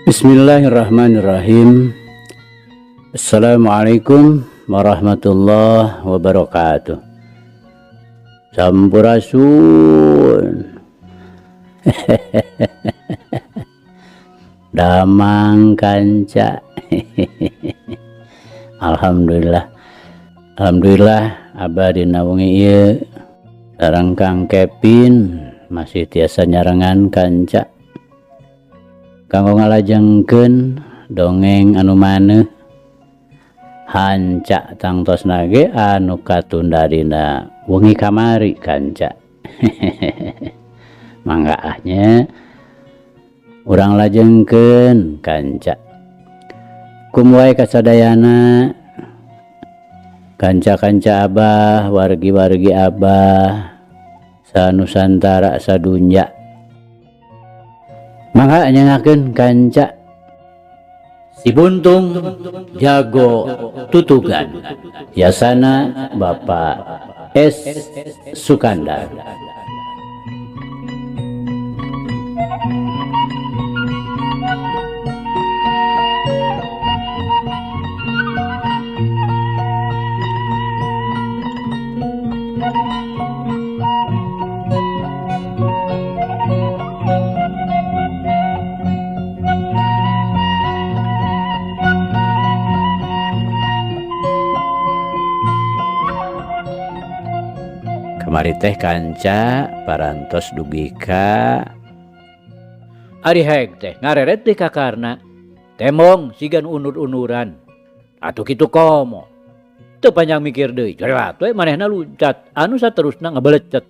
Bismillahirrahmanirrahim. Assalamualaikum warahmatullahi wabarakatuh. Sampurasun. Damang kanca. Alhamdulillah. Alhamdulillah abadi nawangi ieu sareng Kang Kevin masih tiasa nyarengan kanca kanggo ngalajengkeun dongeng anu maneh hanca tangtosna ge anu katunda dina wengi kamari kanca. Mangga ahnya urang lajengkeun kanca. Kumwae kasadayana kanca-kanca Abah, wargi-wargi Abah sanusantara sadunya. Mangga nyangakeun kanca si Buntung jago tutugan. Yasana Bapak S. Sukandar. Kamari teh kanca parantos dugi ka ari haeg teh ngareret deui kakarna temong sigan unur-unuran atuh kitu komo teu panjang mikir deui jorelat we manehna luncat anu saterusna ngabelecet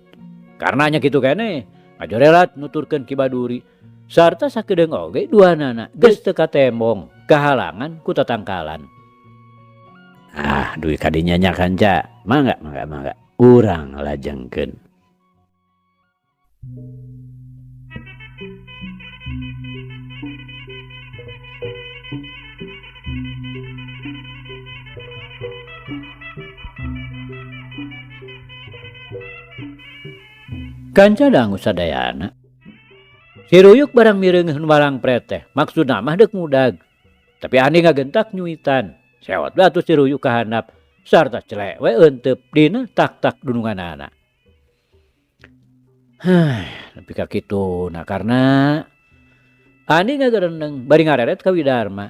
karena nya kitu keneh ngajorelat nuturkeun ki Baduri sarta sakedeung oge duanana geus teu katemong kahalangan ku tatangkalan. Duwi kadinya nya kanca mangga urang lajengkeun. Kanca dangu sadayana si Ruyuk barang mireungeun walang preteh maksudna mah deuk mudag tapi ani ngagentak nyuitan sewot bae atuh si Ruyuk ka handap sarta celek we eunteup dina tak-tak dununganana. Tapi ka kituna karna ani ngagereneng bari ngareret ka Widarma.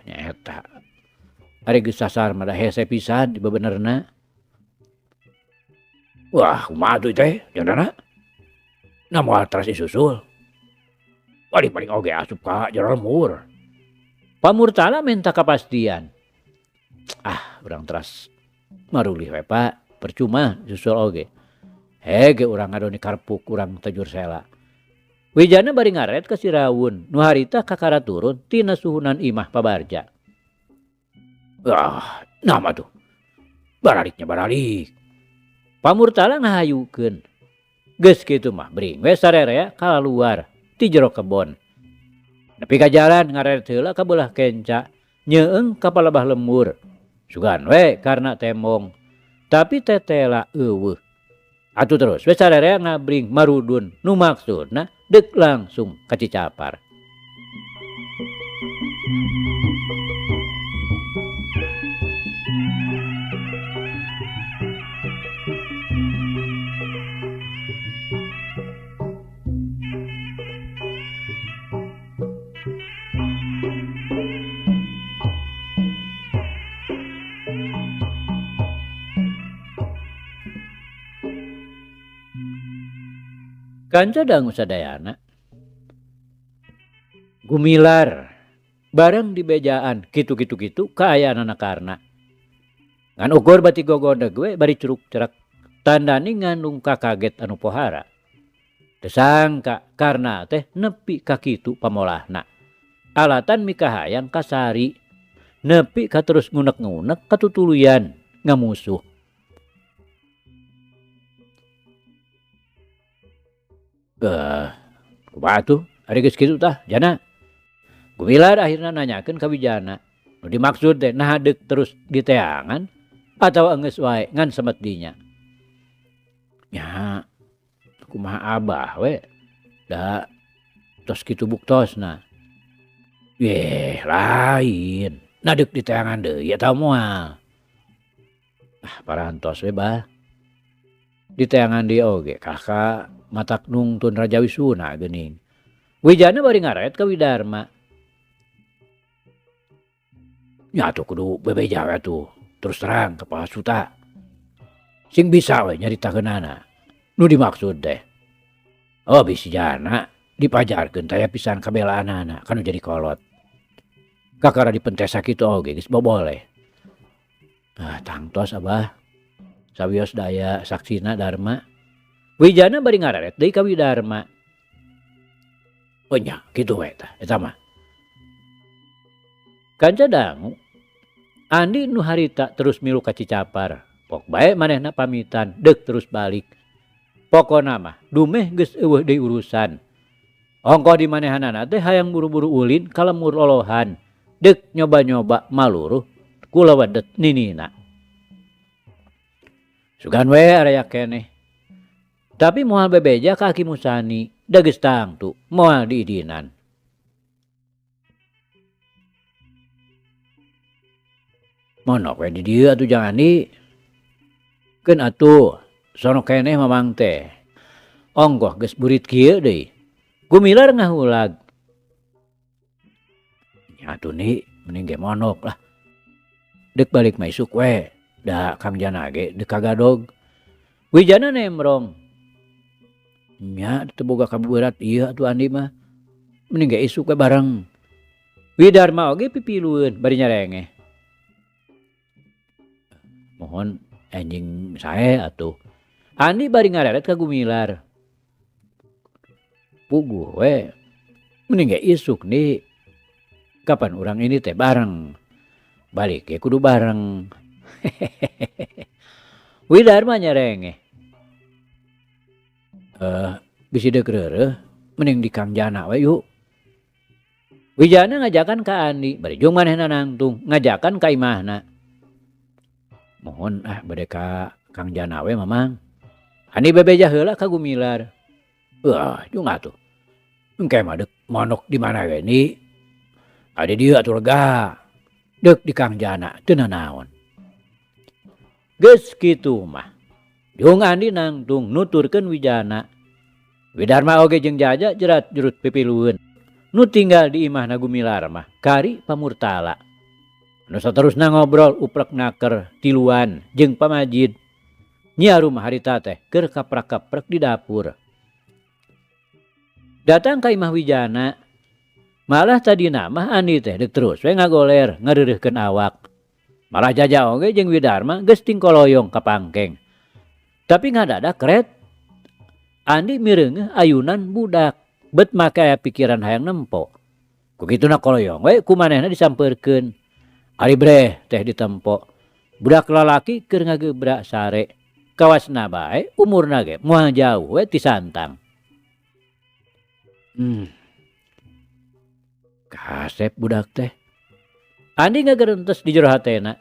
Nyaeta ari geus sasar mah da hese pisan di bebenerna. Wah, kumaha tuh teh jandana? Na moal teras disusul. Paling oge asup ka jero lemur. Pamurtana minta kapastian. Urang teras marulih we Pak, percuma susul oge. Hege urang ngadoni karpuk urang tajur sela. Wijana bari ngaret ka Siraun, nu harita kakara turun tina suhunan imah pabarja. Nama tuh. Baraliknya baralik. Pamurtala ngahayukeun. Geus kitu mah bring we sarerea kalaluar ti jero kebon. Nepi ka jalan ngaret heula ka beulah kenca, nyeueung ka palebah lemur. Sugan we karena temong. Tapi tetela eueuh. Atuh terus we sarerea ngabring marudun nu maksudna deuk langsung ka Cicapar. Kanca dangu sadayana gumilar bareng di bejaan kitu kaayaanana karna ngan ukur bati gogodeg we bari curug cerak tandani ngandung kakaget anu pohara teu sangka karna teh nepi ka kitu pamolahna alatan mikahayang kasari nepi ka terus ngunek-ngunek katutuluyan ngamusuh. Kumaha tuh ari geus kitu tah jana. Gumilar akhirna nanyakeun ka Wijana. Nu dimaksud teh naha deuk terus diteangan atawa geus wae ngan semet dinya. Nya kumaha Abah we da tos kitu buktosna. Lain. Nadek di teangan deui eta moal. Parantos we bah. Di teangan dia oge kakak matak nungtun Raja Wisuna geuning. Wijana bari ngaret ka Widarma. Nya atuh kudu bebeja we atuh. Terus terang ke Pasuta. Sing bisa we nyaritakeunana. Nu dimaksud teh. Oh bisi jana dipajarkeun taya pisan kabelaanana kanu jadi kolot. Kakara dipentes sakitu oge geus boboleh. Tangtos abah. Sawios daya saksina Darma. Wijana bari ngaret deui ka Widarma. Oh nya kitu we tah eta mah. Kanca dangu Andi nu harita terus milu ka Cicapar. Pok bae manehna pamitan deuk terus balik. Pokona mah dumeh geus eueuh deui urusan. Ongkoh di manehanana teh hayang buru-buru ulin ka lemur lolohan. Deuk nyoba-nyoba maluruh kula wedet ninina. Sugan we area keneh. Tapi moal bebeja ka Ki Musani, da geus tangtu moal diidinan. Monok we di dieu atuh jangan di. Keun atuh sono keneh mamang teh. Ongkoh geus burit kieu deui. Gumilar ngahulag. Atuh ni mending ge monok lah. Deuk balik maisuk we. Da Kang Jana ge deuk kagadog. Wijana nemrong. Nya teu boga kabueurat ieu atuh Andi mah. Mending ge isuk we bareng. Widarma oge pipilueun bari nyarengeh. Mohon anjing sae atuh. Andi bari ngareret ka Gumilar. Puguh we. Mending ge isuk nih. Kapan urang ini teh bareng. Balik ya kudu bareng. Widarma nyarengeh. Bisi deuk reureuh mending di Kang Jana we yuk. Wijana ngajakan ka Andi, bari jeung manehna nangtung ngajakan ka imahna. Mohon bade ka Kang Jana we mamang. Andi bebeja heula ka Gumilar. Jeung atuh. Engke mah deuk monok di mana we ni? Ade dieu atuh lega. Deuk di Kang Jana teu nanaon. Geus kitu mah. Jeung Andi nangtung nuturkeun Wijana. Widarma oge jeung Jaja jerat jurut pipilueun. Nu tinggal di imahna Gumilar mah kari pamurtala. Nu saterusna ngobrol uprek naker tiluan jeung pamajid. Nyiarum harita teh keur kaprak-kaprek di dapur. Datang ka imah Wijana. Malah tadina mah Andi teh deuk terus we ngagoler ngareureuhkeun awak. Malah Jaja oge jeung Widarma geus tingkoloyong ka pangkeng. Tapi ngadadak kret. Andi mireungeuh ayunan budak. Bet make aya pikiran hayang nempo. Kukituna koloyong we ku manehna disampeurkeun. Ari breh teh ditempo. Budak lalaki keur ngagebrak sare. Kawasna bae umurna ge moal jauh we ti santang. Kasep budak teh. Andi ngagereuntes di jero hatena.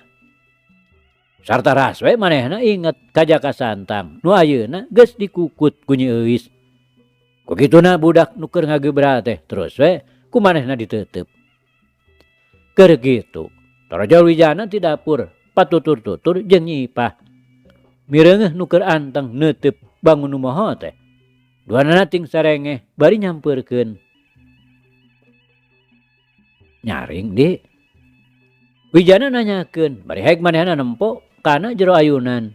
Sarta ras we manehna inget ka Jaka Santang nu ayeuna geus dikukut ku Nyi Euis. Kukituna budak nu keur ngagebrak teh terus we ku manehna diteuteub. Keur kitu, Torojo Wijana ti dapur patutur-tutur jeung Nyi Ipah. Mireungeuh nu keur anteng neuteub bangun nu moho teh. Duanana ting sarengeh bari nyampeurkeun. Nyaring di. Wijana nanyakeun, bari haek manehna nempo kana jero ayunan.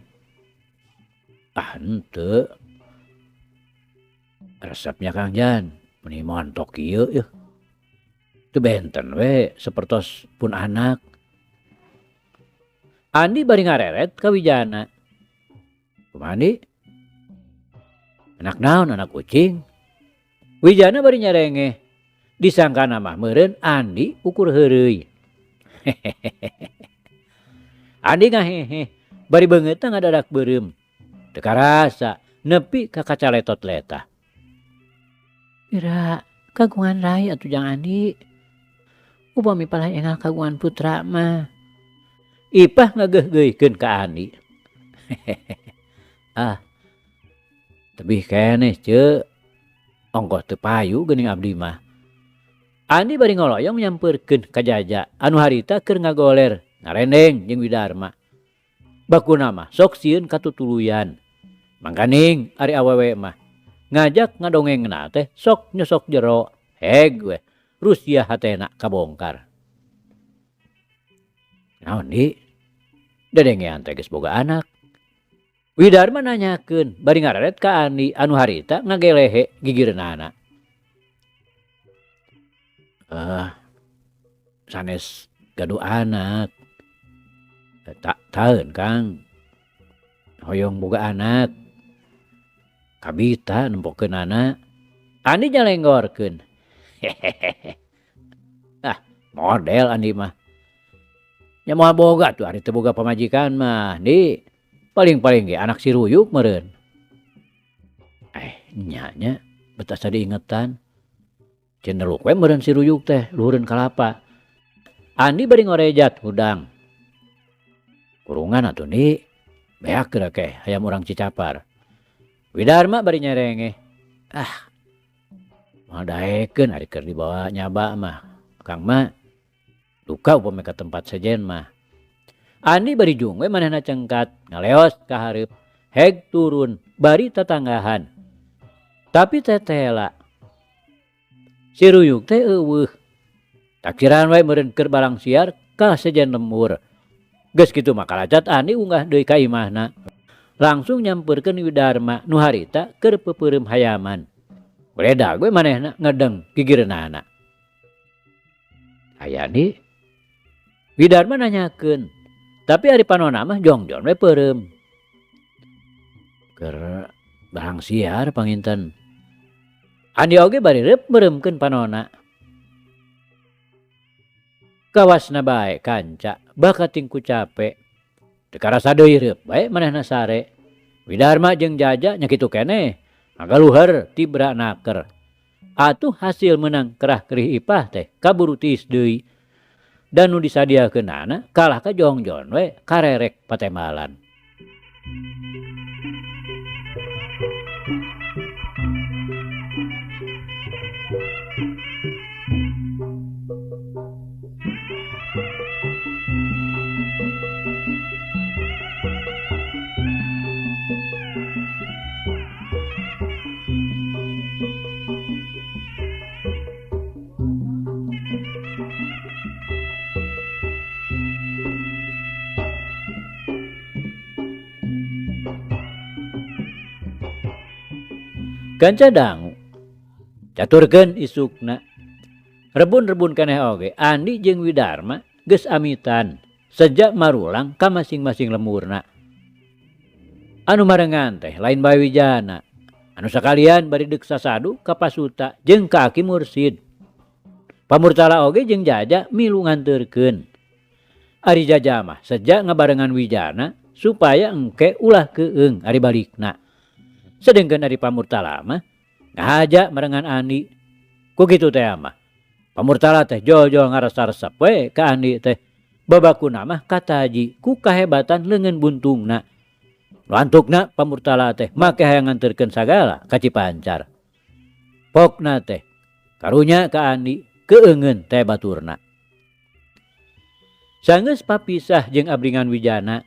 Henteu. Resepnya Kang Jan, meni montok kieu yeuh. Teu benten we sapertos pun anak. Andi bari ngareret ka Wijana. Kumaha Andi? Anak naon anak kucing? Wijana bari nyarengeh. Disangkana mah meureun Andi ukur heureuy. Andi ngahehe bari beungeutna ngadadak beureum. Teu karasa nepi ka kacaletot letah. Ira kagungan rai atuh Jang Andi. Upami palah engal kagungan putra mah. Ipah ngageuh-geuhkeun ka Andi. Tebih keneh ceu. Ongkoh teu payu geuning abdi mah. Andi bari ngoloyong nyamperkeun ka Jaja anu harita keur ngagoler ngarendeng jeung Widarma. Bakuna mah sok sieun katutuluyan. Mangkaning ari awewe mah ngajak ngadongengna teh sok nyosok jero. Heg we, Rusia hatena kabongkar. Naon di? Dedengean teh geus boga anak. Widarma nanyakeun bari ngararet ka Andi anu harita ngagelehe gigireunana. Sanes gaduh anak. Tak taeun Kang. Hoyong boga anak. Kabita nempokeunana. Andi nyalenggorkeun. Hehehe. Model Andi mah. Nya moal boga tuh ari teu boga pamajikan mah. Di paling-paling ge anak si Ruyuk meureun. Nya betasa diingetan. Cenderung we meureun si Ruyuk teh luhureun kalapa. Andi bari ngorejat hudang. Kurungan atuh Di. Beak geura ke hayam urang Cicapar. Widarma bari nyerengeh. Moal daekeun ari keur dibawa nyaba mah. Kang mah duka upami ka tempat sejen mah. Andi bari jung we manehna cengkat ngaleos ka hareup. Heg turun bari tatanggahan. Tapi tetela si Ruyuk teh eueuh. Takiran we meureun keur barang siar ka sejen lemur. Geus kitu mah kalacat Andi unggah deui ka imahna. Langsung nyampeurkeun Widarma nu harita keur peupeurem hayaman. Uledag we manehna ngedeng gigireunana. Aya Di. Widarma nanyakeun. Tapi ari panonna mah jongjon we peureum. Keur barang siar panginten. Andi oge bari reup meureumkeun panonna. Kawasna bae kanca bakating ku capek. Teu karasa deui reup bae manehna sare. Widarma jeung Jaja nya kitu keneh. Magaluheur tibra naker. Atuh hasil menang kerah-kerih ipah teh kaburu tiis deui. Dan nu disadiakeunana kalah ka jongjon we karerek patembalan. Kanca dangu caturkeun isukna. Rebun-rebun keneh oge Andi jeung Widarma geus amitan sejak marulang ka masing-masing lemurna. Anu marengan teh lain bae Wijana. Anu sakalian bari deuk sasadu ka Pasuta jeung ka Aki Mursid. Pamurtala oge jeung Jaja milu nganteurkeun. Ari Jaja mah sejak ngabarengan Wijana supaya engke ulah keueung ari balikna. Sedengkeun ari Pamurtala mah ngahaja marengan Andi. Ku kitu teh mah Pamurtala teh jol-jol ngaresep we ka Andi teh. Babakuna mah kataji ku kahebatan leungeun buntungna. Lantukna Pamurtala teh make hayang nganterkeun sagala ka Cipancar. Pokna teh karunya ka Andi keueungeun teh baturna. Sanggeus papisah jeung abringan Wijana,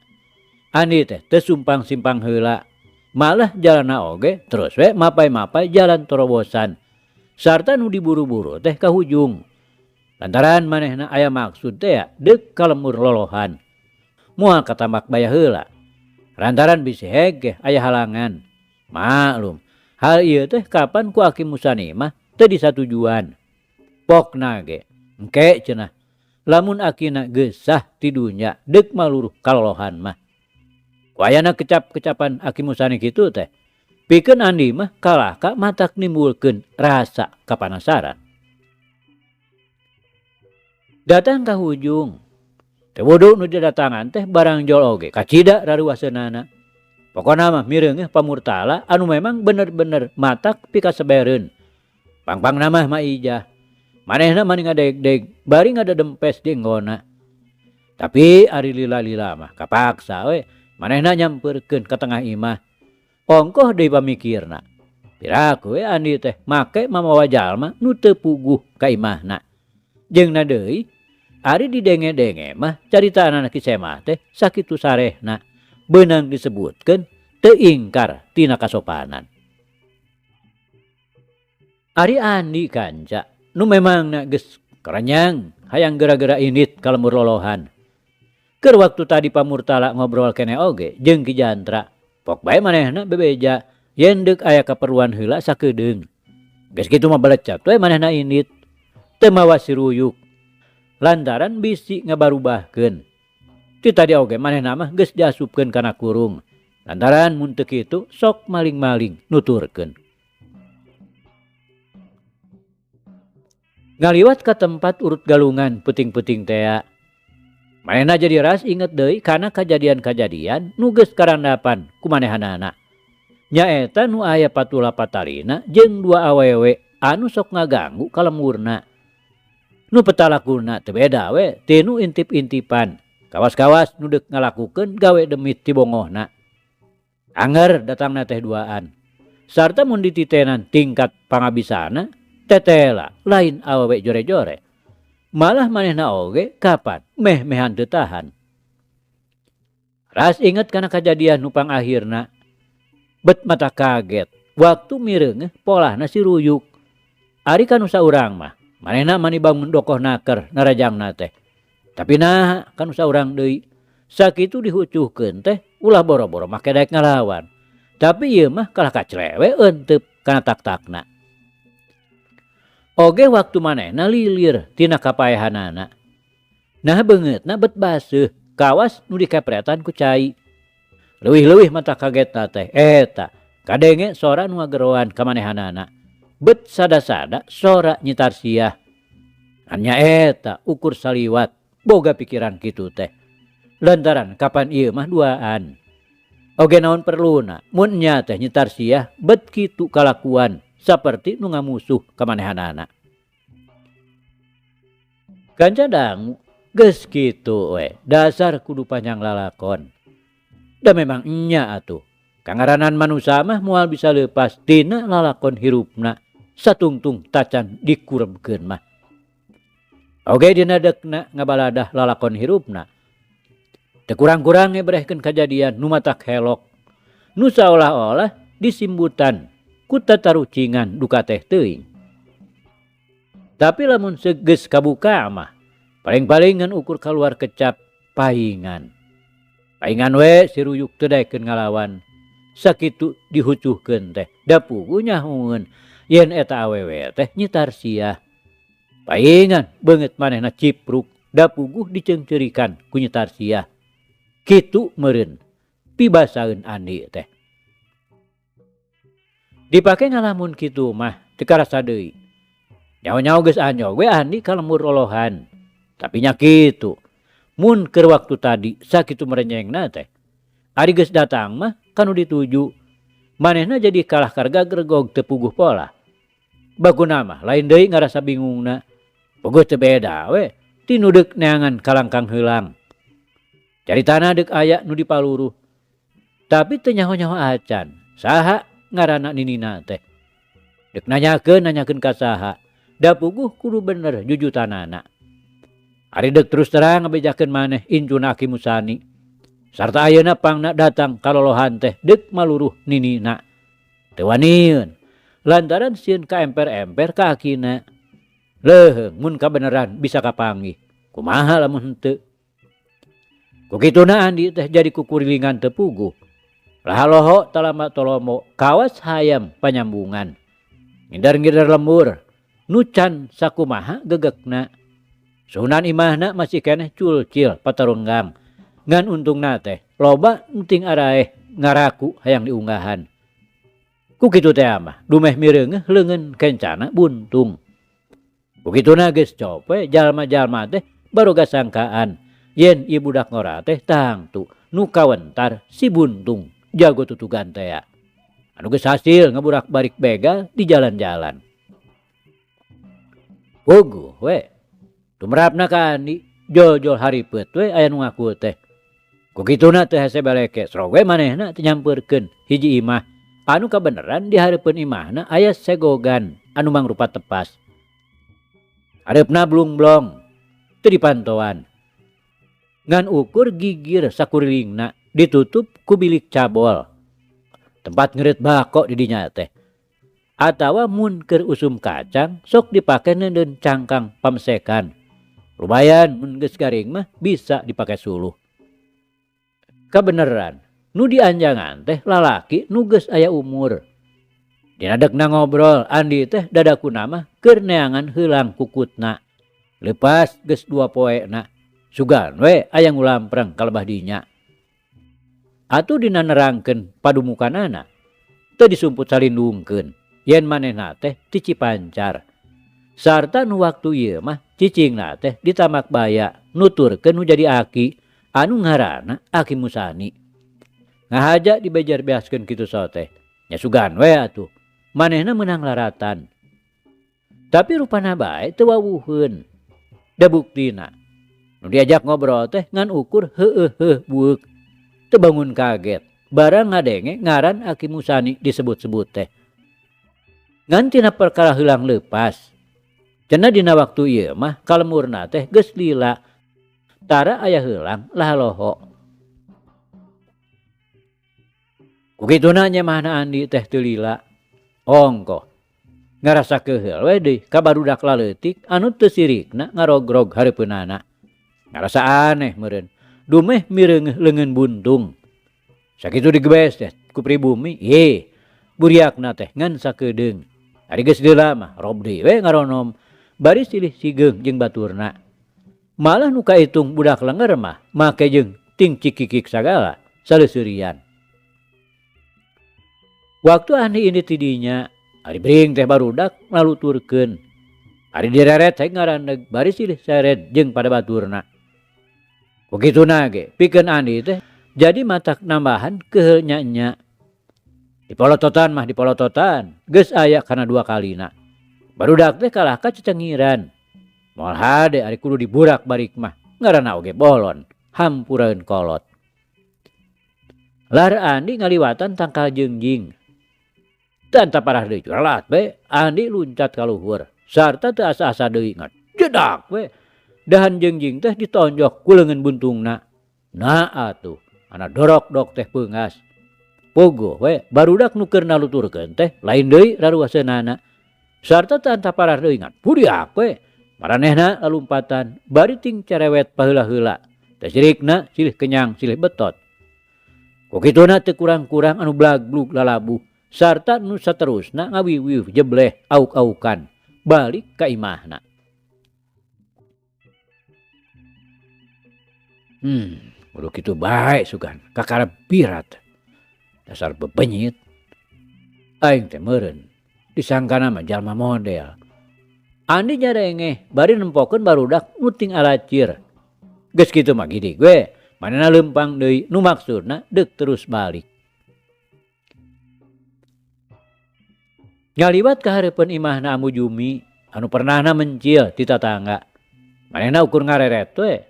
Andi teh teu sumpang-simpang heula. Malah jalanna oge terus we mapai-mapai jalan torobosan. Sarta nu diburu-buru teh ka hujung. Lantaran manehna aya maksud teh deuk ka lemur lolohan. Moal katambak baya heula. Lantaran bisi hege aya halangan. Maklum, hal ieu teh kapan ku Aki Musani mah teu disatujuan. Pokna ge engke cenah. Lamun akina geusah ti dunya deuk maluruh kalolohan mah. Wayana kecap-kecapan Aki Musani kitu teh. Pikeun Andi mah kalah ka matak nimbulkeun rasa kapanasaran. Datang ka hujung. Teu wudu nu didatangan teh barang jol oge kacida raruaseunana. Pokona mah mireungeh Pamurtala anu memang bener-bener matak pikasebereun. Pangpangna mah maijah. Manehna mani ngadeg-deg bari ngadedempes dienggona. Tapi ari lila-lila mah kapaksa we. Manehna nyampeurkeun ka tengah imah. Ongkoh deui pamikirna. Piraku we Andi teh make mamawa jalma nu teu puguh ka imahna. Jeung na deui ari didenge-denge mah caritaanana Kisah mah teh sakitu sarehna beunang disebutkeun teu ingkar tina kasopanan. Ari Andi kanca nu memangna geus kerenyang hayang geura-geura init ka lembur lolohan. Keur waktu tadi pamurtala ngobrol kene oge jeung Ki Jantra, pok bae manehna bebeja yen deuk aya kaperluan heula sakedeung. Geus kitu mah balecet we manehna init teu mawa siruyuk lantaran bisi ngabarubahkeun. Ti tadi oge manehna mah geus diasupkeun kana kurung lantaran mun teu kitu sok maling-maling nuturkeun. Ngaliwat ka tempat urut galungan peuting-peuting tea. Manehna jadi ras inget deui kana kajadian-kajadian nu geus karandapan ku manehanana. Nyaeta nu aya patula patalina jeung dua awewe anu sok ngaganggu ka lemurna. Nu petalakunna teu beda we ti nu intip-intipan, kawas-kawas nu deuk ngalakukeun gawe demit ti bongohna. Anger datangna teh duaan. Sarta mun dititenan tingkat pangabisana, tetela lain awewe jore-jore. Malah manehna oge kapan meh-mehan teu tahan. Ras inget kana kajadian nu pangakhirna. Bet mata kaget waktu mireungeuh polahna si Ruyuk. Ari kanu saurang mah manehna manibangun dokoh naker narajangna teh. Tapi nah kanu saurang deui. Sakitu dihucuhkeun teh ulah boro-boro make daek ngalawan. Tapi ieu mah kalah kaclewe eunteub kana tak-takna. Oge waktu manehna lilir tina kapaehanana. Nah beungeutna bet baseuh kawas nu dikepretan ku cai. Leuwih-leuwih mata kagetna teh eta kadenge sora nu ngageroan ka manehanana. Bet sada-sada sora Nyi Tarsiah. Anya eta ukur saliwat boga pikiran kitu teh. Lantaran kapan ieu mah duaan. Oge naon perluna mun nya teh Nyi Tarsiah bet kitu kalakuan saperti nu ngamusuh ka manehanana. Kanca dangu geus kitu we dasar kudu panjang lalakon. Da memang nya atuh kangaranan manusia mah moal bisa leupas tina lalakon hirupna satungtung tacan dikuremkeun mah. Oge dina deukna ngabaladah lalakon hirupna. Teu kurang-kurang ngebrehkeun kajadian nu matak helok. Nu saolah-olah disimbutan ku tatarucingan duka teh teuing. Tapi lamun geus kabuka mah paling-palingan ukur kaluar kecap paingan. Paingan we si Ruyuk teu daekeun ngalawan. Sakitu dihucuhkeun teh da puguh nyahoeun yen eta awewe teh Nyi Tarsiah. Paingan beungeut manehna cipruk da puguh diceungceurikan ku Nyi Tarsiah. Kitu meureun pibasaeun Andi teh. Dipake ngalamun kitu mah teu karasa deui. Nyaho-nyaho geus anyog we Andi ka lembur lolohan. Tapi nya kitu. Mun keur waktu tadi sakitu merenyengna teh. Ari geus datang mah kanu dituju. Manehna jadi kalah karga gregog teu puguh pola. Baguna mah lain deui ngarasa bingungna. Puguh teu beda we ti nu deuk neangan kalangkang heulang. Caritana deuk aya nu dipaluruh. Tapi teu nyaho-nyaho acan. Saha ngaranna ninina teh. Deuk nanyakeun ka saha. Da puguh kudu bener jujutanana. Ari deuk terus terang ngabejakeun maneh incuna Aki Musani. Sarta ayeuna pangna datang ka lolohan teh deuk maluruh ninina. Teu wanieun lantaran sieun ka emper-emper ka akina. Leuheung mun kabeneran bisa kapanggih. Kumaha lamun henteu. Ku kituna Andi teh jadi kukurilingan teu puguh. Lahaloho talama tolomo kawas hayam panyambungan. Ngindar-ngindar lembur nu can sakumaha gegekna. Sunan imahna masih keneh culcil patarunggang. Ngan untungna teh loba enting araeh ngaraku hayang diunggahan. Ku kitu teh mah dumeh mireungeuh leungeun kencana buntung. Ku kituna geus cope jalma-jalma teh baroga sangkaan yen ieu budak ngora teh tangtu nu kawentar si buntung jago tutugan teh. Anu geus hasil ngaburak-barik begal di jalan-jalan. Puguh we tumrapna ka Andi jol-jol haripeut we aya nu ngaku teh. Ku kituna teh hese baleke srog we manehna teu nyampeurkeun hiji imah anu kabeneran di hareupeun imahna aya segogan anu mangrupa tepas. Harapna blung-blong teu dipantauan. Ngan ukur gigir sakurilingna ditutup ku bilik cabol. Tempat ngeureut bako di dinya teh. Atawa mun keur usum kacang sok dipake neundeun cangkang pamsekan. Lumayan mun geus garing mah bisa dipake suluh. Kabeneran, nu dianjangan teh lalaki nu geus aya umur. Dina deukna ngobrol, Andi teh dadakuna mah keur neangan heulang kukutna. Lepas geus 2 poena, sugan we aya ngulampreng ka lebah dinya. Atuh dina nerangkeun padumukanana, teu disumput salindungkeun, yen manehna teh ti Cipancar. Sarta nu waktu ieu mah cicingna teh di Tamak Baya nuturkeun nu jadi aki anu ngaranna Aki Musani. Ngahaja dibejar beaskeun kitu saha teh. Nya sugan we atuh. Manehna meunang laratan. Tapi rupana bae teu wawuheun. Da buktina nu diajak ngobrol teh ngan ukur heueuh bueuk. Teu bangun kaget. Barang ngadenge ngaran Aki Musani disebut-sebut teh. Ngan tina perkara heulang leupas. Cenah dina waktu ieu mah kalemurna teh geus lila. Tara aya heulang lahaloho. Kukituna nyemahna Andi teh teu lila. Ongko ngarasa keheul we deui ka barudak laleutik anu teu sirikna ngarogrog hareupeunana. Ngarasa aneh meureun. Dumeh mireungeuh leungeun buntung. Sakitu digebes teh ku pribumi, buriakna teh ngan sakedeung. Ari geus deula mah rob deui we ngaronom bari silih sigeung jeung baturna. Malah nu kaitung budak lenger mah make jeung ting cikikik sagala saleuseurian. Waktu Andi ini tidinya, ari bring teh barudak ngaluturkeun. Ari direret sae ngarandeg bari silih seret jeung pada baturna. Begituna ge pikeun Andi teh jadi matak nambahan keheul nya-nya. Dipolototan mah dipolototan, geus aya kana 2 kalina. Barudak teh kalah ka cecengiran. Moal hade ari kudu diburak barik mah ngaranna oge bolon, hampuraeun kolot. Lar Andi ngaliwatan tangkal jeungjing. Tanta parah deui ralat we Andi luncat ka luhur sarta teu asa-asa deui ngan jedak we dahan jeungjing teh ditonjok ku leungeun buntungna. Nah atuh ana dorok-dok teh peungas. Pogo we barudak nu keur naluturkeun teh lain deui raruaseunana sarta teu anta parah deui ngan budiak we maranehna lalumpatan bari ting cerewet paheula-heula teh sirikna silih kenyang silih betot. Kukituna teu kurang-kurang anu blaglug lalabuh sarta nu saterusna ngawiwiuh jebleh auk-aukan balik ka imahna. Kudu kitu bae sugan kakarep pirat. Dasar bebenyit. Aing teh meureun disangkana mah jalma model. Andi nyarengeh bari nempokeun barudak nu ting alacir. Geus kitu mah gidig we, manehna leumpang deui nu maksudna deuk terus balik. Ngaliwat ka hareupeun imahna Amu Jumi anu pernahna mencil ti tatangga. Manehna ukur ngareret we.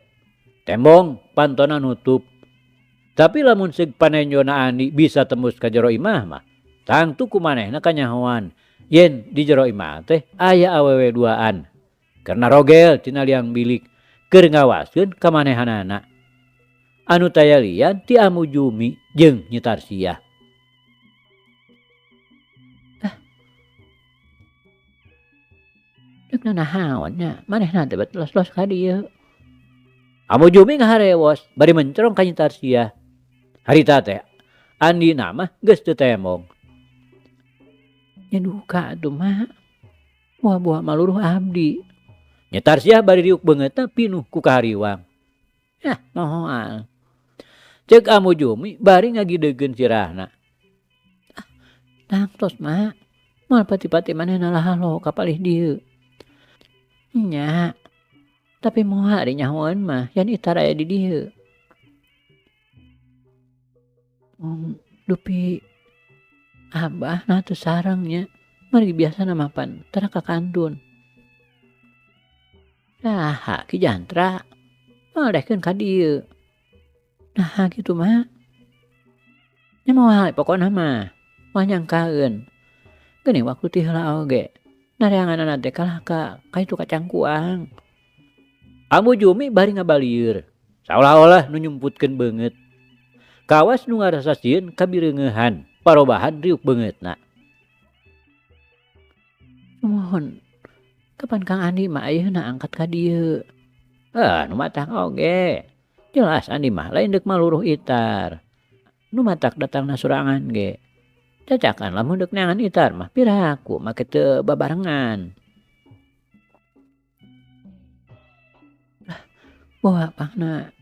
Tembong pantona nutup. Tapi lamun seug panenjona Andi bisa tembus ka jero imah mah, tangtu kumanehna kanyahoan yen di jero imah teh aya awewe duaan. Karena rogel tina liang bilik keur ngawaskeun kamanehanana. Anu taya lian ti Amu Jumi jeung Nyi Tarsiah. Deuk nahaon nya manehna teh los-los ka dieu. Amu Jumi ngaharewos bari mencerong ka Nyi Tarsiah. Harita teh Andi mah geus teu tembong. Nya duka atuh mah. Buah-buah maluruh abdi. Nyi Tarsiah bari riuk beungeutna pinuh ku kahariwang. Yah moal. Ceuk Amu Jumi bari ngagideugeun sirahna. Tangtos mah. Moal pati-pati manehna lahalo kapalih dieu. Nya. Tapi moal ari nyahoeun mah yan itar aya di dieu. Dupi abah nah teu sarengnya. Mari biasana mapan tara ka kantun. Saha ki jantra? Moaldehkeun ka dieu. Nah kitu mah. Nya moal pokona mah. Moal nyangkaeun. Geuning waktu ti heula oge. nareangan teh kalah ka itu kacangkuang. Amu Jumi bari ngabalieur, seolah-olah nu nyumputkeun beungeut. Kawas nu ngarasasieun kabireungehan, parobahan riuk beungeutna. Mohon, kapan Kang Andi mah ayeuna angkat ka dieu? Nu matak oge. Jelas Andi mah lain deuk maluruh itar. Nu matak datangna sorangan ge. Cacakan lamun deuk neangan itar mah piraku make teu babarengan. Poha pangna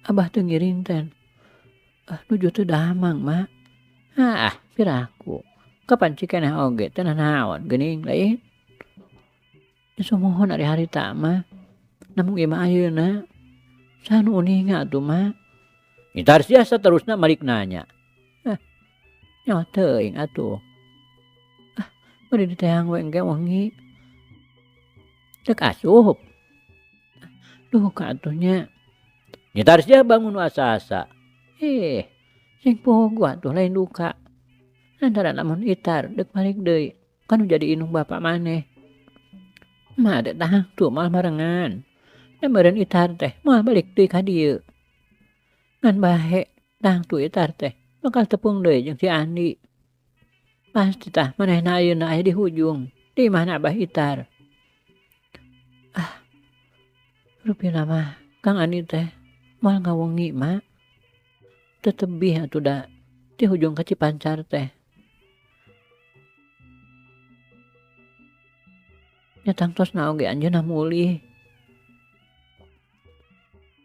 Abah teu ngiring ten. Nuju teu damang mah. Piraku. Kapan cikeneh oge teu naon geuning lain. Sumohon ari harita mah. Namung ieu mah ayeuna. Saha nu uninga atuh mah. Itarsia saterusna malik nanya. Nyawa teuing atuh. Bari diteang we engke wengi. Cek asup. Duh ka atuhnya. Nyitarsia bangun asa-asa. Sing pogo atuh lain duka. Antara lamun itar deuk balik deui. Kanu jadi indung bapak maneh. Mah ada tahang tuh malah marengan. Meureun itar teh moal balik deui ka dieu. Ngan bahe tahang tuh itar teh bakal tepung deui jeung si Andi. Pasti tah manehna ayeuna aya di hujung. Di mana Abah itar. Rupina mah Kang Andi teh moal ngawengi mah. Teu tebih atuh da di hujung ka Cipancar teh. Nya tangtosna oge anjeunna mulih.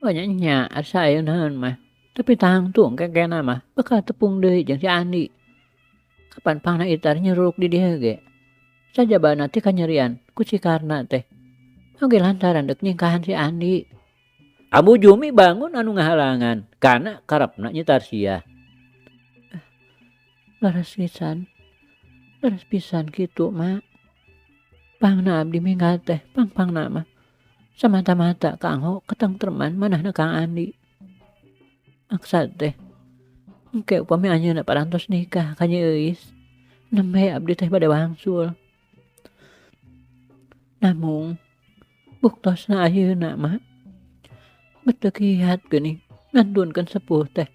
Nya asa ayeuna mah. Tapi tahang tuh kekena mah bakal tepung deui jeung si Andi. Kapan pangna itar nyeruk di dieu ge. Sajabana teh kanyerian ku Cikarna teh. Oge lantaran deuk nyingkahan si Andi. Amu Jumi bangun anu ngahalangan kana karepna Nyitarsia. Leres pisan kitu mah. Pangna abdi minggat teh pangna mah. Samata-mata kangho ketengtreman manahna Kang Andi. Maksad teh engke upami anjeunna parantos nikah ka Nyi Euis. Nembe abdi teh bade wangsul. Namung buktosna ayeuna mah beteu kiat geuning ngandunkeun sepuh teh.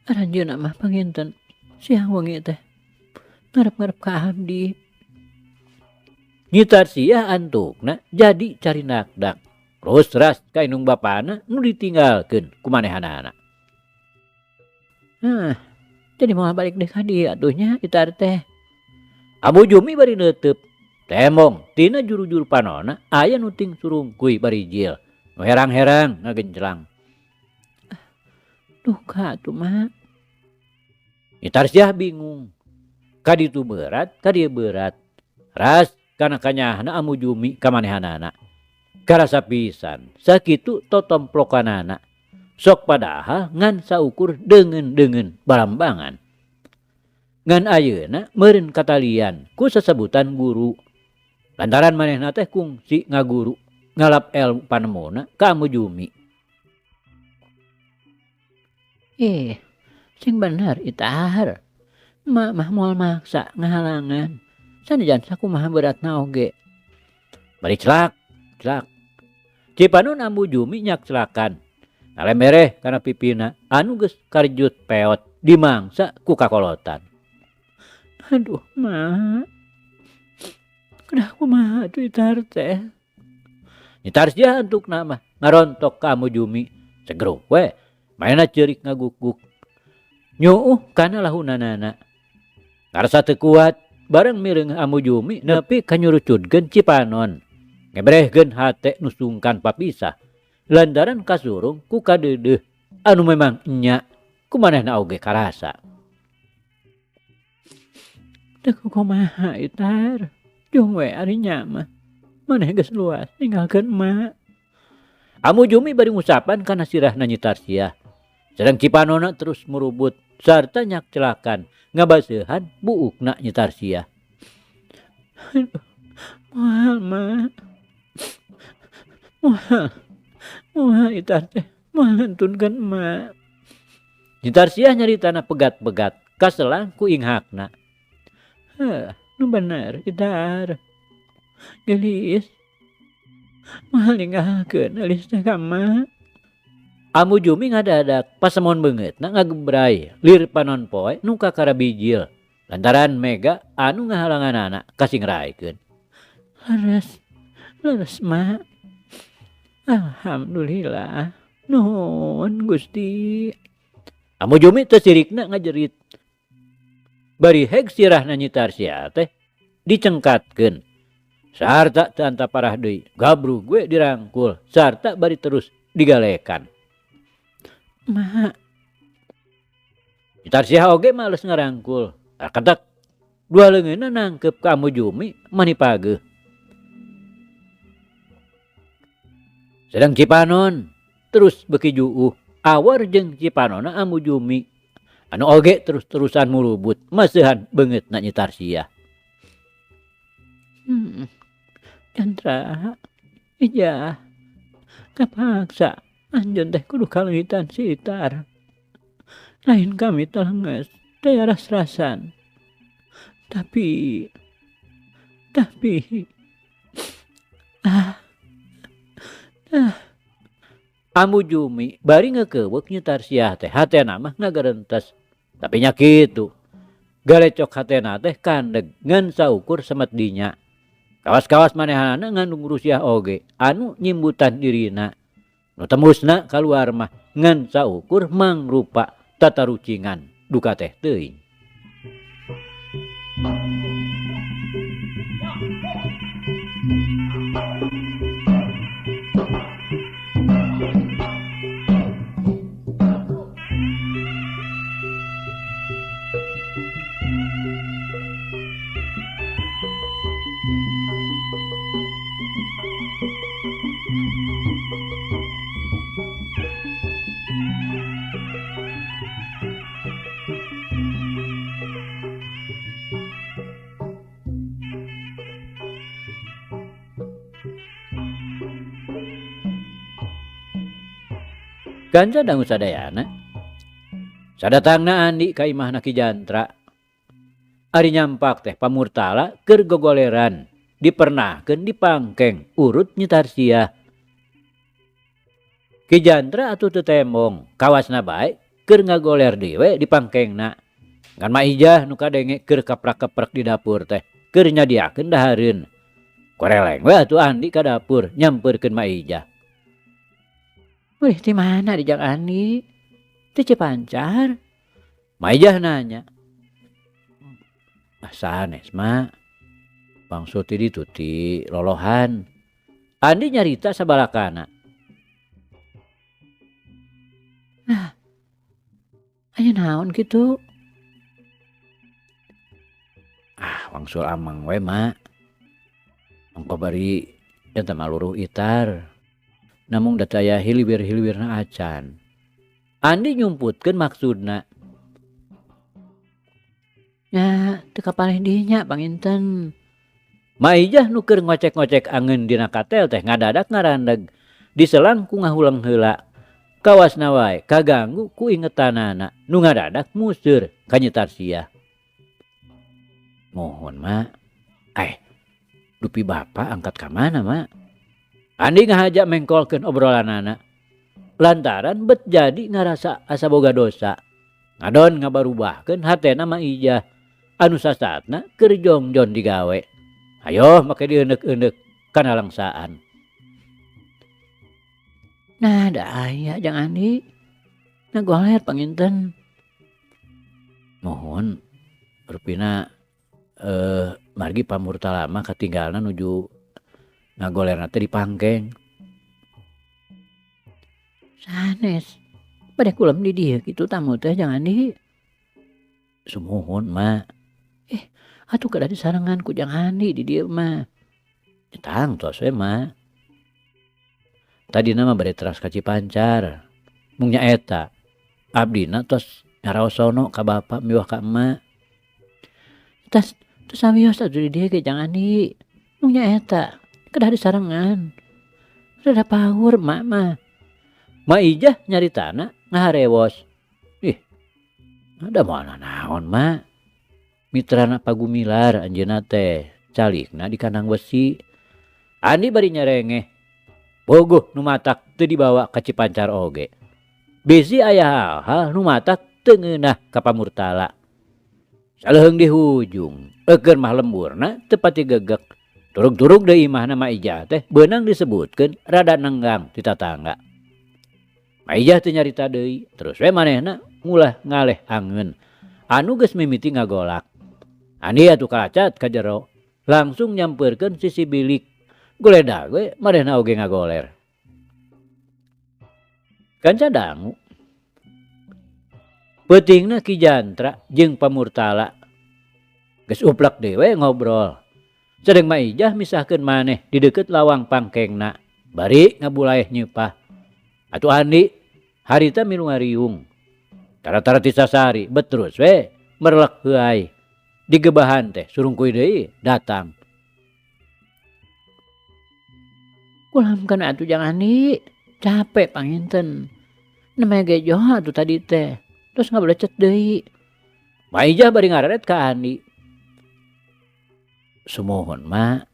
Aranjeunna mah panginten siang wengi teh ngarep-ngarep ka abdi. Nyitarsia antukna jadi cari nakdak. Terus ras ka indung bapana nu ditinggalkeun ku manehanana. Jadi moal balik deui ka dieu atuhnya itar teh. Amu Jumi bari neuteup. Temong tina juru-juru panonna aya nu ting surungkuy barijil. Nu herang-herang ngagenclang. Duh ka atuh mah. Itarsia bingung. Ka ditu berat, ka dieu berat. Ras kana kanyahna Amu Jumi ka manehanana. Karasa pisan sakitu totomplokanana. Sok padahal ngan saukur deungeun balambangan. Ngan ayeuna meureun katalian ku sesebutan guru. Lantaran manehna teh kungsi ngaguru ngalap ilmu panemona ka Amu Jumi. Sing bener itar. Mah moal maksa ngahalangan. Sanajan sakumaha beratna oge. Bari celak. Cipanon Amu Jumi nyak celakan. Nalemereh kana pipina anu geus karjut peot dimangsa ku kakolotan. Aduh mah. Kedah kumaha atuh itar teh. Nyitarsia antukna mah ngarontok ka Amu Jumi. Segeruk we. Manehna ceurik ngaguk-guk. Nyuuh kana lahunanana. Karasa teu kuat bareng mireung Amu Jumi nepi ka nyurucudkeun Cipanon. Ngebrehkeun hate nu sungkan papisah. Lantaran kasurung ku kadeudeuh anu memang enya ku manehna oge karasa. Teu kumaha itar. Jung we ari nya mah. Maneh geus luas ninggalkeun emak. Amu Jumi bari ngusapan kana sirahna Nyitarsia. Sareng Cipanonna terus murubut sarta nyak celakan ngabaseuhan buukna Nyitarsia. Moal mah. Moal itar teh moal ngantunkeun emak. Nyitarsia nyaritana pegat-pegat kaselang ku inghakna. Nu bener Itar. Gelis. Malingakeun alis teh ka Ma. Amu Jumi ngadadak pasemon beungeut ngagebray lir panon poe nu kakarabijil lantaran Mega anu ngahalanganana kasingraekeun. Leres Ma. Alhamdulillah. Nuhun Gusti. Amu Jumi teu sirikna ngajerit. Bari heg sirahna Nyi Tarsia teh dicengkatkeun. Sarta teu anta parah deui, gabrug we dirangkul sarta bari terus digalekan. Ma. Nyi Tarsia oge males ngarangkul. Kadak dua leungeunna nangkep ka Amu Jumi mani pageuh. Sedang Cipanon terus beki juuh awar jeung Cipanonna Amu Jumi anu oge terus-terusan mulubut maseuhan beungeutna Nyi Tarsia. Chandra, ijah kapaksa anjeun teh kudu kalengitan si Itar. Lain kami telenges teu ras-rasan. Tapi Amu Jumi bari ngekeuweuk Nyi Tarsia teh hatena mah ngagarentes. Tapi nya kitu. Galecok hatena teh kandeg ngan saukur semet dinya. Kawas-kawas manehanana ngandung rusiah oge anu nyimbutan dirina. Nu tembusna kaluar mah ngan saukur mangrupa tatarucingan duka teh teuing. Ganja dangu sadayana. Sadatangna Andi ka imahna Ki Jantra. Ari nyampak teh pamurtala keur gogoleran dipernahkeun dipangkeng urut Nyi Tarsia. Ki Jantra atuh teu tembong kawasna bae keur ngagoler deui we dipangkengna. Ngan Ma Ijah nu kadenge keur kaprak-kaprak di dapur teh keur nyadiakeun dahareun. Koreleng we atuh Andi ka dapur nyampeurkeun Ma Ijah. Wih, di mana Dijang Andi? Di Cipancar. Ma Ijah nanya. Sanes Ma. Bang Suti dituti lolohan. Andi nyarita sabalakana. Nah, aya naon gitu? Wangsul amang we Ma. Engko bari eta maluruh Itar. Namung dataya hilibir-hilibirna acan. Andi nyumputkeun maksudna. Ya, teu kapalih dinya panginten. Ma Ijah nu keur ngocek-ngocek angeun dina katel teh ngadadak ngarandeg diselang ku ngahulang heula. Kawasna wae kaganggu ku ingetanana nu ngadadak museur ka Nyi Tarsia. Mohon Ma. Dupi bapa angkat ka mana Ma? Andi ngahajak mengkolkeun obrolanana. Lantaran bet jadi ngarasa asa boga dosa. Ngadon ngabarubahkeun hatena Ma Ijah. Anu sasatna keur jongjon digawe. Hayo make dieuneuk-euneuk kana langsaan. Nah, da aya Jang Andi. Ngagoler panginten. Mohon rupina margi pamurtala mah katinggalna nuju ngagolerna teh dipangkeng. Sanes. Bade kulem di dieu kitu tamu teh Jang Andi. Sumuhun Ma. Atuh kada disarengan ku Jang Andi di dieu mah. Tang tos we Ma. Tadina mah bade teras ka Cipancar. Mung nya eta. Abdina tos nyaraosono ka bapa miwah ka emak. Tas samios atuh di dieu ge Jang Andi. Mung nya eta. Kedah disarengan. Rada pahur emak mah. Ma Ijah nyaritana ngaharewos. Ada mana naon Ma. mitrana pagumilar anjeunna teh calikna di kandang besi. Andi bari nyerengeh bogoh nu matak teu dibawa ka Cipancar oge. Bisi aya hal-hal nu matak teu ngeunah ka pamurtala. Saleuheung di hujung eukeun mah lemburna teu pati gegek. Turug-turug deui imahna Maijah teh beunang disebutkeun rada nenggang ti tatangga. Maijah teu nyarita deui, terus we manehna ngulah ngaleh angeun anu geus mimiti ngagolak. Andi atuh kalacat ka jero langsung nyampeurkeun si bilik. Goledag we manehna oge ngagoler. Kanca dangu. Peutingna Ki Jantra jeung pamurtala geus uplek dewe ngobrol. Sareng Maijah misahkeun maneh di deukeut lawang pangkengna bari ngabulaeh nyeupah. Atuh Andi harita milu ngariung. Tara-tara ti sasari bet terus we merlek heuai. Digebahan teh surungkuy deui datang. Kulamkeun atuh Jang Andi, capek panginten. Namanya ge joha atuh tadi teh. Terus ngabelecet deui. Maijah bari ngareret ka Andi. Sumohon mak.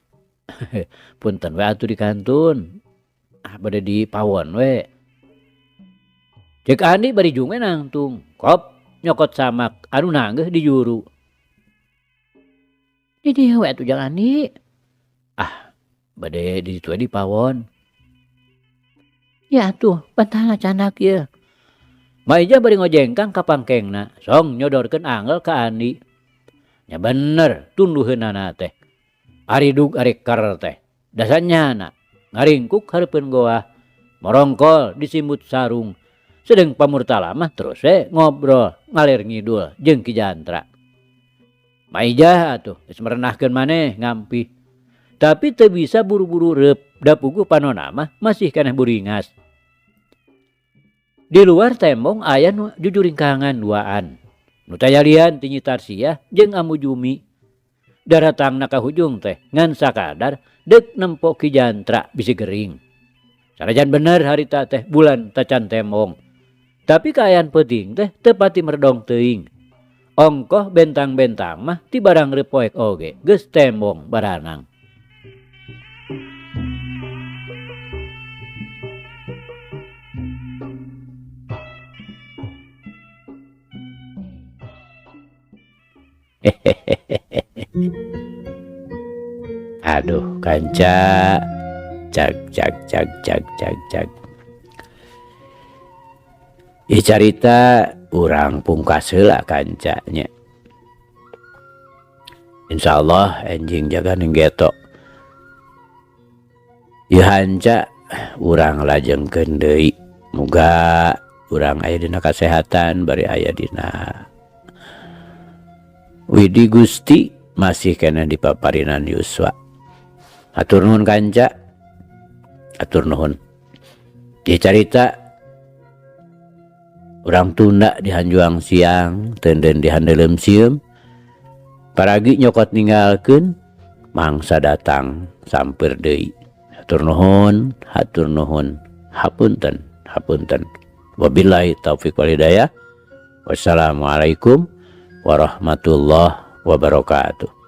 Punten we atuh di kantun. Bade di pawon we. Cek Andi bari jung we nangtung. Kop nyokot samak anu nanggeh di juru. Di dieu we atuh Jang Andi. Bade di ditu di pawon. Ya atuh pantahna candak ieu. Maijah bari ngojengkang ka pangkengna. Song nyodorkeun angel ka Andi. Nya bener tunduheunana teh. Ari dug ari ker teh. Dasanyana ngaringkuk hareupeun goah. Morongkol disimut sarung. Sedeng pamurtala mah terus we ngobrol ngalir ngidul jeung Ki Jantra. Maijah atuh geus merenahkeun maneh ngampi. Tapi teu bisa buru-buru reup. Da puguh panonna mah masih keneh buringas. Di luar tembong aya nu jujuringkangan duaan. Nu tayalian ti Nyi Tarsiah jeung Amu Jumi. Daratangna ka hujung teh ngan sakadar deuk nempo Ki Jantra bisi gering. Sanajan bener harita teh bulan tacan tembong. Tapi kaayaan peuting teh teu pati merdong teuing. Ongkoh bentang-bentang mah ti barang reup poek oge geus tembong baranang. Aduh kanca cag. Carita urang pungkas heula kanca nya. Insyaallah enjing jaga nenggeto. Ieu hanca urang lajengkeun deui. Muga urang aya dina kasehatan bari aya dina Widi Gusti masih kena dipaparinan yuswa. Atur nuhun kanca. Atur nuhun. Ieu carita urang tunda di hanjuang siang, teunden di handeulem sieum. Paragi nyokot ninggalkeun mangsa datang samper deui. Hatur nuhun, hapunten. Wabillahi taufik wal hidayah. Wassalamualaikum warahmatullahi wabarakatuh.